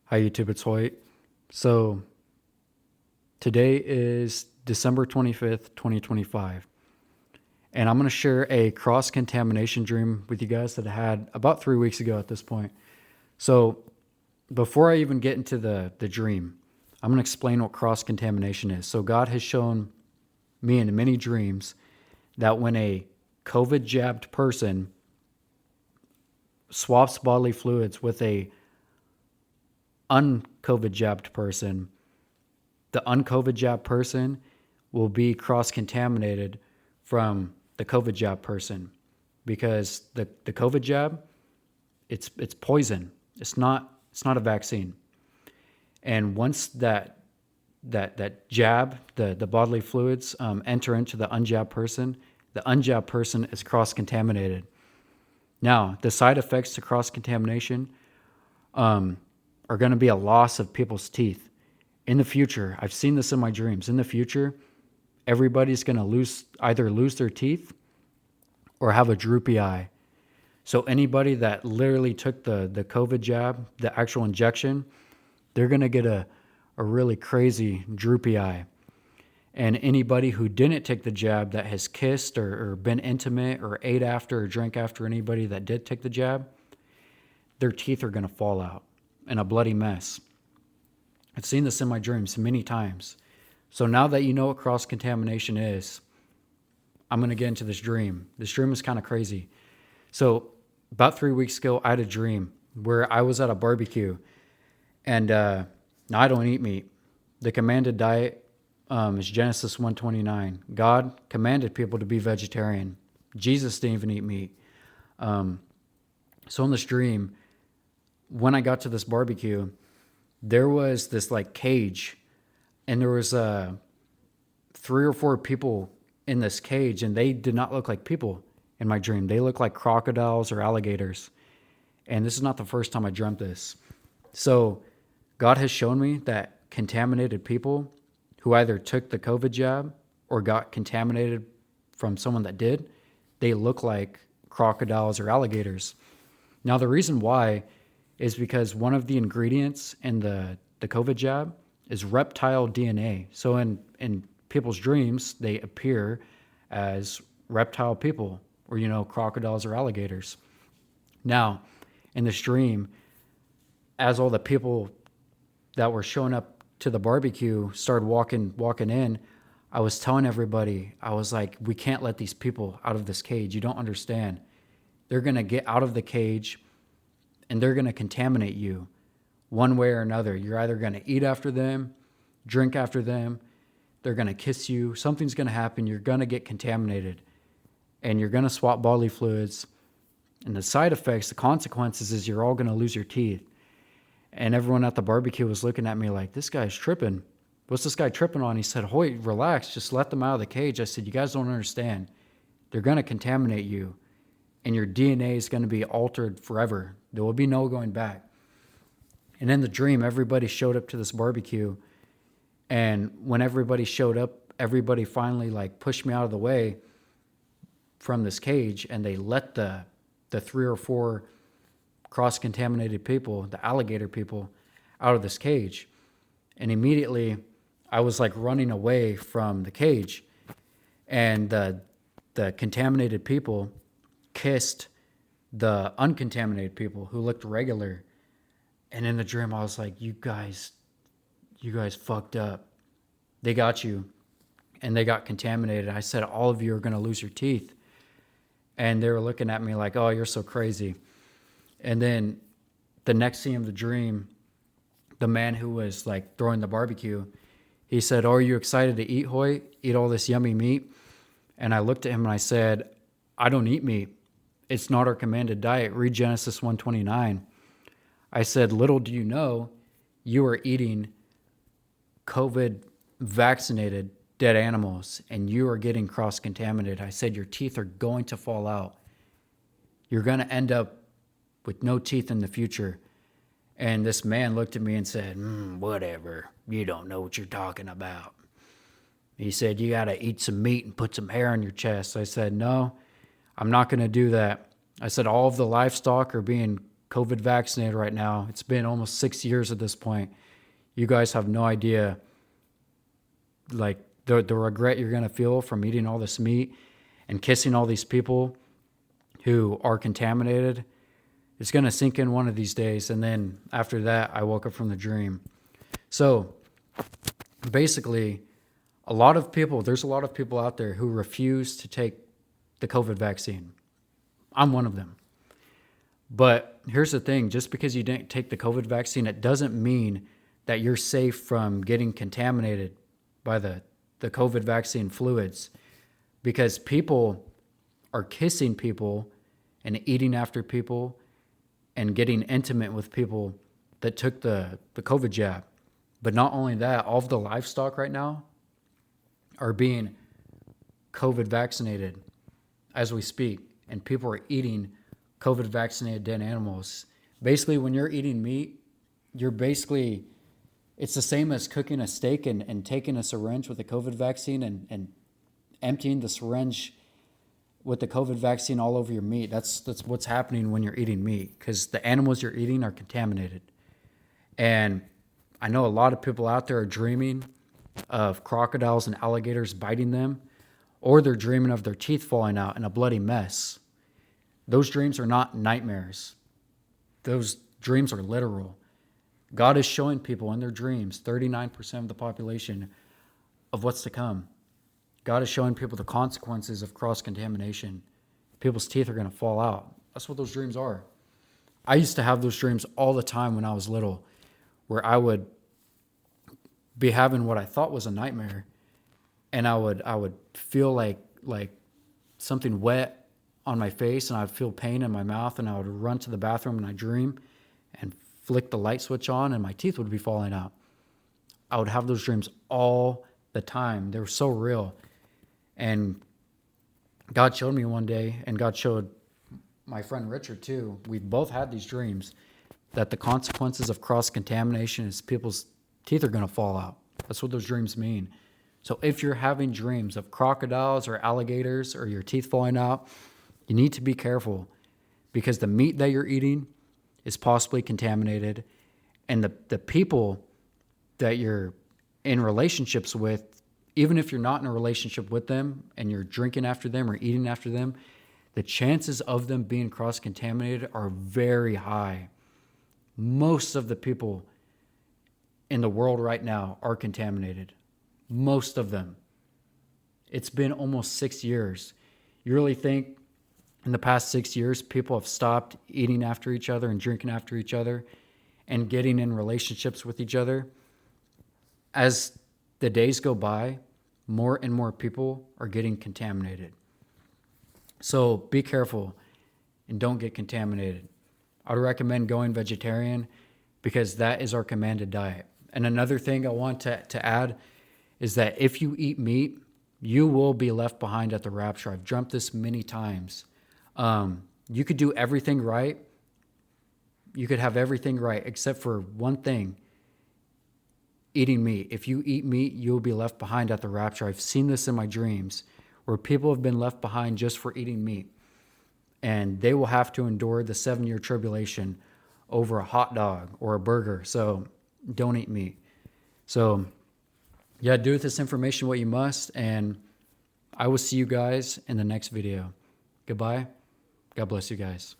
Hi YouTube, it's Hoyt. So today is December 25th, 2025, and I'm going to share a cross-contamination dream with you guys that I had about 3 weeks ago at this point. So before I even get into the dream, I'm going to explain what cross-contamination is. So God has shown me in many dreams that when a COVID jabbed person swaps bodily fluids with a un-COVID jabbed person, the un-COVID jab person will be cross-contaminated from the COVID jab person, because the COVID jab, it's poison. It's not a vaccine. And once that jab, the bodily fluids enter into the unjabbed person, the unjabbed person is cross-contaminated. Now, the side effects to cross-contamination are going to be a loss of people's teeth. In the future, I've seen this in my dreams. In the future, everybody's going to either lose their teeth or have a droopy eye. So anybody that literally took the COVID jab, the actual injection, they're going to get a really crazy droopy eye. And anybody who didn't take the jab, that has kissed or been intimate or ate after or drank after anybody that did take the jab, their teeth are going to fall out in a bloody mess. I've seen this in my dreams many times. So now that you know what cross-contamination is, I'm going to get into this dream. This dream is kind of crazy. So about 3 weeks ago, I had a dream where I was at a barbecue. And now I don't eat meat. The commanded diet is Genesis 1:29. God commanded people to be vegetarian. Jesus didn't even eat meat. So in this dream, when I got to this barbecue, there was this like cage, and there was 3 or 4 people in this cage, and they did not look like people in my dream. They looked like crocodiles or alligators. And this is not the first time I dreamt this. So God has shown me that contaminated people who either took the COVID jab or got contaminated from someone that did, they look like crocodiles or alligators. Now, the reason why is because one of the ingredients in the COVID jab is reptile DNA. So in people's dreams, they appear as reptile people, or, crocodiles or alligators. Now, in this dream, as all the people that were showing up to the barbecue started walking in, I was telling everybody, I was like, we can't let these people out of this cage. You don't understand. They're going to get out of the cage and they're going to contaminate you one way or another. You're either going to eat after them, drink after them, they're going to kiss you, something's going to happen, you're going to get contaminated, and you're going to swap bodily fluids. And the side effects, the consequences is you're all going to lose your teeth. And everyone at the barbecue was looking at me like, this guy's tripping. What's this guy tripping on? He said, Hoyt, relax, just let them out of the cage. I said, you guys don't understand. They're going to contaminate you, and your DNA is going to be altered forever. There will be no going back. And in the dream, everybody showed up to this barbecue. And when everybody showed up, everybody finally pushed me out of the way from this cage, and they let the 3 or 4 cross-contaminated people, the alligator people, out of this cage. And immediately I was running away from the cage, and the contaminated people kissed the uncontaminated people who looked regular. And in the dream, I was like, you guys fucked up. They got you, and they got contaminated. I said, all of you are going to lose your teeth. And they were looking at me like, oh, you're so crazy. And then the next scene of the dream, the man who was throwing the barbecue, he said, oh, are you excited to eat, Hoyt? Eat all this yummy meat? And I looked at him and I said, I don't eat meat. It's not our commanded diet. Read Genesis 1:29. I said, little do you know, you are eating COVID vaccinated dead animals, and you are getting cross-contaminated. I said, your teeth are going to fall out. You're going to end up with no teeth in the future. And this man looked at me and said, whatever. You don't know what you're talking about. He said, you got to eat some meat and put some hair on your chest. I said, no, I'm not going to do that. I said, all of the livestock are being COVID vaccinated right now. It's been almost 6 years at this point. You guys have no idea, like, the regret you're going to feel from eating all this meat and kissing all these people who are contaminated. It's going to sink in one of these days. And then after that, I woke up from the dream. So basically, there's a lot of people out there who refuse to take the COVID vaccine. I'm one of them. But here's the thing, just because you didn't take the COVID vaccine, it doesn't mean that you're safe from getting contaminated by the COVID vaccine fluids, because people are kissing people and eating after people and getting intimate with people that took the COVID jab. But not only that, all of the livestock right now are being COVID vaccinated as we speak, and people are eating COVID vaccinated dead animals. Basically, when you're eating meat, it's the same as cooking a steak and taking a syringe with the COVID vaccine and emptying the syringe with the COVID vaccine all over your meat. That's what's happening when you're eating meat, because the animals you're eating are contaminated. And I know a lot of people out there are dreaming of crocodiles and alligators biting them, or they're dreaming of their teeth falling out in a bloody mess. Those dreams are not nightmares. Those dreams are literal. God is showing people in their dreams, 39% of the population, of what's to come. God is showing people the consequences of cross-contamination. People's teeth are going to fall out. That's what those dreams are. I used to have those dreams all the time when I was little, where I would be having what I thought was a nightmare, and I would feel like something wet on my face, and I'd feel pain in my mouth, and I would run to the bathroom and I'd dream and flick the light switch on, and my teeth would be falling out. I would have those dreams all the time. They were so real. And God showed me one day, and God showed my friend Richard too. We both had these dreams that the consequences of cross-contamination is people's teeth are going to fall out. That's what those dreams mean. So if you're having dreams of crocodiles or alligators or your teeth falling out, you need to be careful, because the meat that you're eating is possibly contaminated, and the people that you're in relationships with, even if you're not in a relationship with them and you're drinking after them or eating after them, the chances of them being cross-contaminated are very high. Most of the people in the world right now are contaminated. Most of them. It's been almost 6 years. You really think in the past 6 years, people have stopped eating after each other and drinking after each other and getting in relationships with each other? As the days go by, more and more people are getting contaminated. So be careful and don't get contaminated. I would recommend going vegetarian, because that is our commanded diet. And another thing I want to add is that if you eat meat, you will be left behind at the rapture. I've dreamt this many times. You could do everything right. You could have everything right except for one thing: eating meat. If you eat meat, you'll be left behind at the rapture. I've seen this in my dreams, where people have been left behind just for eating meat, and they will have to endure the 7-year tribulation over a hot dog or a burger. So don't eat meat. So yeah, do with this information what you must, and I will see you guys in the next video. Goodbye. God bless you guys.